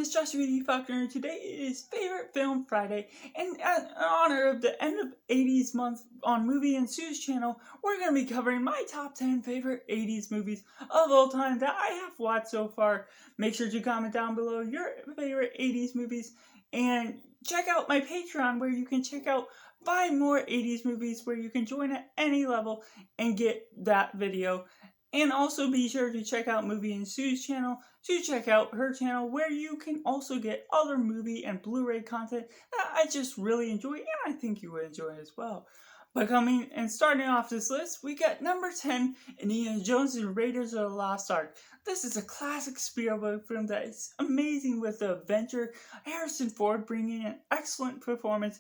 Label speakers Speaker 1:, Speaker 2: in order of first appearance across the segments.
Speaker 1: is Joshua D. Faulkner, and today is Favorite Film Friday, and in honor of the end of 80s month on Movie and Sue's channel, we're going to be covering my top 10 favorite 80s movies of all time that I have watched so far. Make sure to comment down below your favorite 80s movies, and check out my Patreon where you can check out 5 more 80s movies where you can join at any level and get that video. And also be sure to check out Movie and Sue's channel to check out her channel where you can also get other movie and Blu-ray content that I just really enjoy and I think you would enjoy as well. But coming and starting off this list, we got number 10, Indiana Jones and Raiders of the Lost Ark. This is a classic Spielberg film that is amazing with the adventure, Harrison Ford bringing an excellent performance,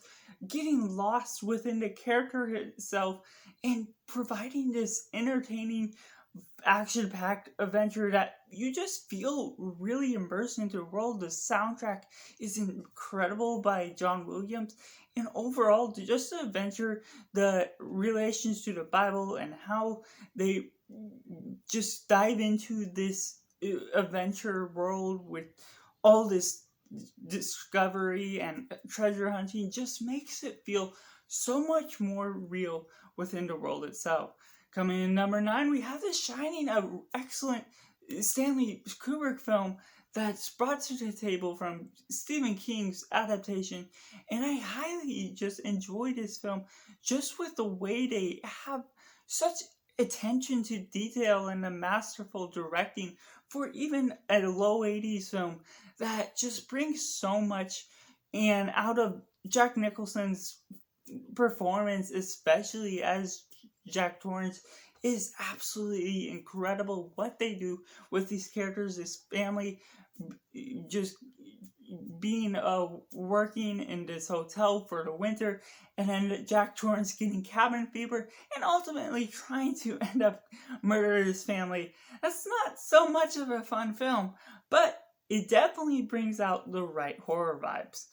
Speaker 1: getting lost within the character itself, and providing this entertaining action-packed adventure that you just feel really immersed into the world. The soundtrack is incredible by John Williams, and overall, just the adventure, the relations to the Bible, and how they just dive into this adventure world with all this discovery and treasure hunting just makes it feel so much more real within the world itself. Coming in number 9, we have The Shining, an excellent Stanley Kubrick film that's brought to the table from Stephen King's adaptation, and I highly just enjoy this film just with the way they have such attention to detail and the masterful directing for even a low 80s film that just brings so much. And out of Jack Nicholson's performance, especially as Jack Torrance, is absolutely incredible. What they do with these characters, this family just being working in this hotel for the winter, and then Jack Torrance getting cabin fever and ultimately trying to end up murdering his family. That's not so much of a fun film, but it definitely brings out the right horror vibes.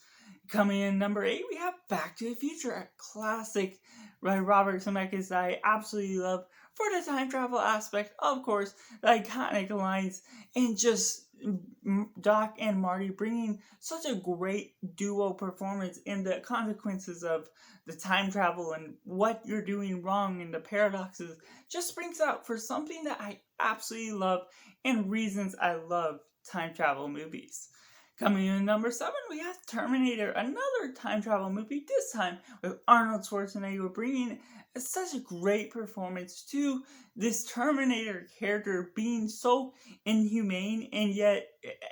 Speaker 1: Coming in number 8, we have Back to the Future, a classic by Robert Zemeckis that I absolutely love for the time travel aspect, of course, the iconic lines, and just Doc and Marty bringing such a great duo performance in the consequences of the time travel and what you're doing wrong and the paradoxes just brings out for something that I absolutely love and reasons I love time travel movies. Coming in number 7, we have Terminator, another time travel movie, this time with Arnold Schwarzenegger bringing such a great performance to this Terminator character, being so inhumane and yet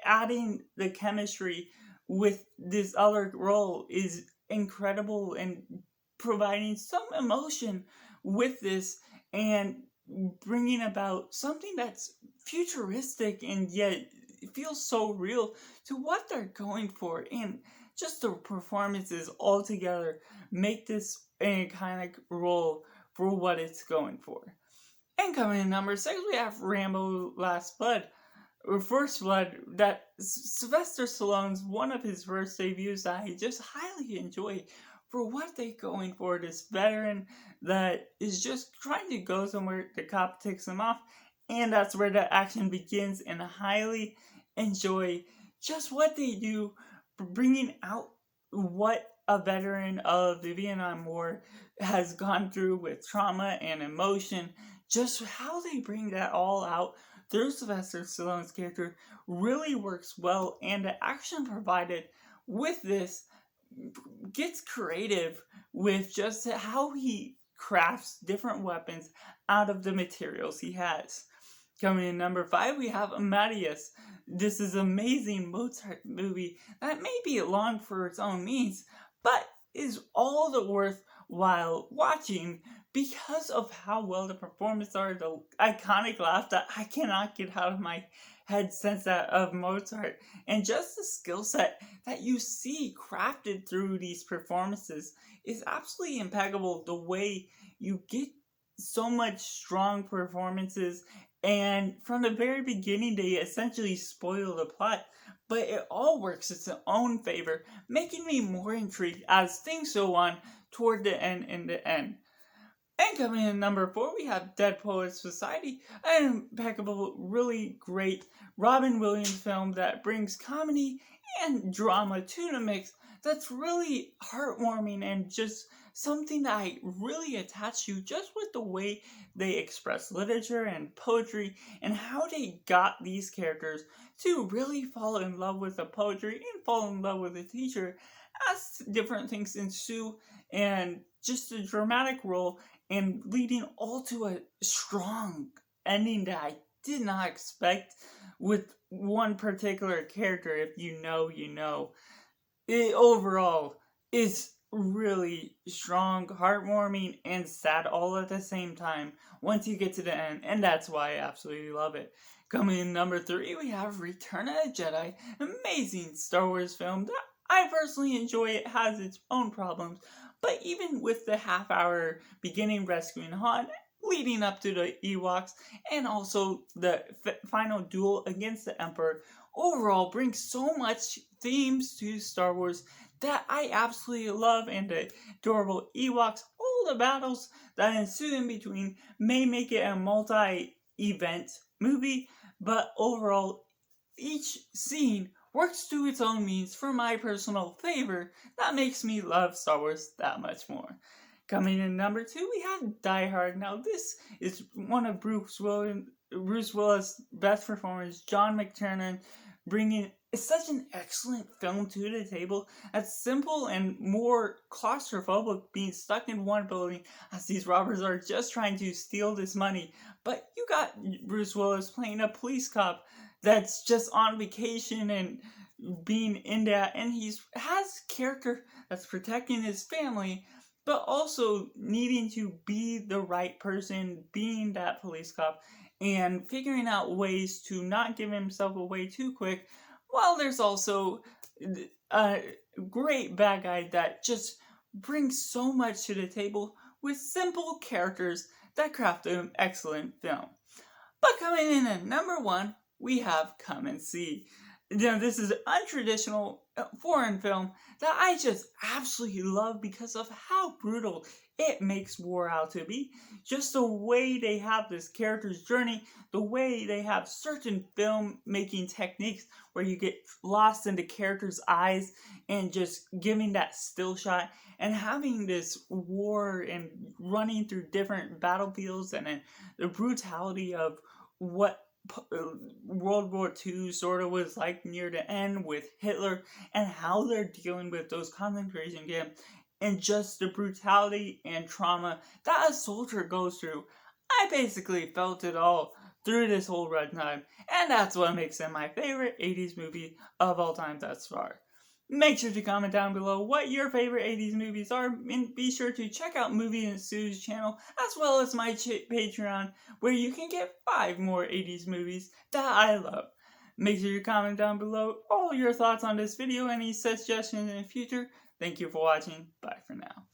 Speaker 1: adding the chemistry with this other role is incredible, and providing some emotion with this and bringing about something that's futuristic and yet it feels so real to what they're going for, and just the performances all together make this an iconic role for what it's going for. And coming in number 6, we have Rambo Last Blood, or First Blood, that Sylvester Stallone's one of his first debuts that I just highly enjoy for what they're going for. This veteran that is just trying to go somewhere, the cop takes him off, and that's where the action begins, and I highly enjoy just what they do, bringing out what a veteran of the Vietnam War has gone through with trauma and emotion. Just how they bring that all out through Sylvester Stallone's character really works well, and the action provided with this gets creative with just how he crafts different weapons out of the materials he has. Coming in number 5, we have Amadeus. This is an amazing Mozart movie that may be long for its own means, but is all the worthwhile watching because of how well the performances are, the iconic laugh that I cannot get out of my head since that of Mozart, and just the skill set that you see crafted through these performances is absolutely impeccable. The way you get so much strong performances, and from the very beginning they essentially spoil the plot, but it all works its own favor, making me more intrigued as things go on toward the end. And coming in number 4, we have Dead Poets Society, an impeccable, really great Robin Williams film that brings comedy and drama to the mix. That's really heartwarming and just something that I really attach to just with the way they express literature and poetry and how they got these characters to really fall in love with the poetry and fall in love with the teacher as different things ensue and just a dramatic role and leading all to a strong ending that I did not expect with one particular character. If you know, you know. It overall is really strong, heartwarming, and sad all at the same time once you get to the end, and that's why I absolutely love it. Coming in number 3, we have Return of the Jedi, amazing Star Wars film that I personally enjoy. It has its own problems, but even with the half-hour beginning rescuing Han, leading up to the Ewoks, and also the final duel against the Emperor, overall brings so much themes to Star Wars that I absolutely love, and the adorable Ewoks, all the battles that ensue in between may make it a multi-event movie, but overall, each scene works to its own means for my personal favor that makes me love Star Wars that much more. Coming in number 2, we have Die Hard. Now, this is one of Bruce Willis' best performers, John McTiernan, bringing such an excellent film to the table. That's simple and more claustrophobic, being stuck in one building as these robbers are just trying to steal this money. But you got Bruce Willis playing a police cop that's just on vacation and being in that, and has character that's protecting his family, but also needing to be the right person, being that police cop, and figuring out ways to not give himself away too quick, while there's also a great bad guy that just brings so much to the table with simple characters that craft an excellent film. But coming in at number 1, we have Come and See. Now, this is an untraditional foreign film that I just absolutely love because of how brutal it makes war out to be. Just the way they have this character's journey, the way they have certain filmmaking techniques where you get lost in the character's eyes and just giving that still shot and having this war and running through different battlefields and then the brutality of what World War II sort of was like near the end with Hitler and how they're dealing with those concentration camps and just the brutality and trauma that a soldier goes through. I basically felt it all through this whole runtime, and that's what makes it my favorite 80s movie of all time thus far. Make sure to comment down below what your favorite 80s movies are, and be sure to check out Movie and Sue's channel, as well as my Patreon, where you can get 5 more 80s movies that I love. Make sure you comment down below all your thoughts on this video, any suggestions in the future. Thank you for watching. Bye for now.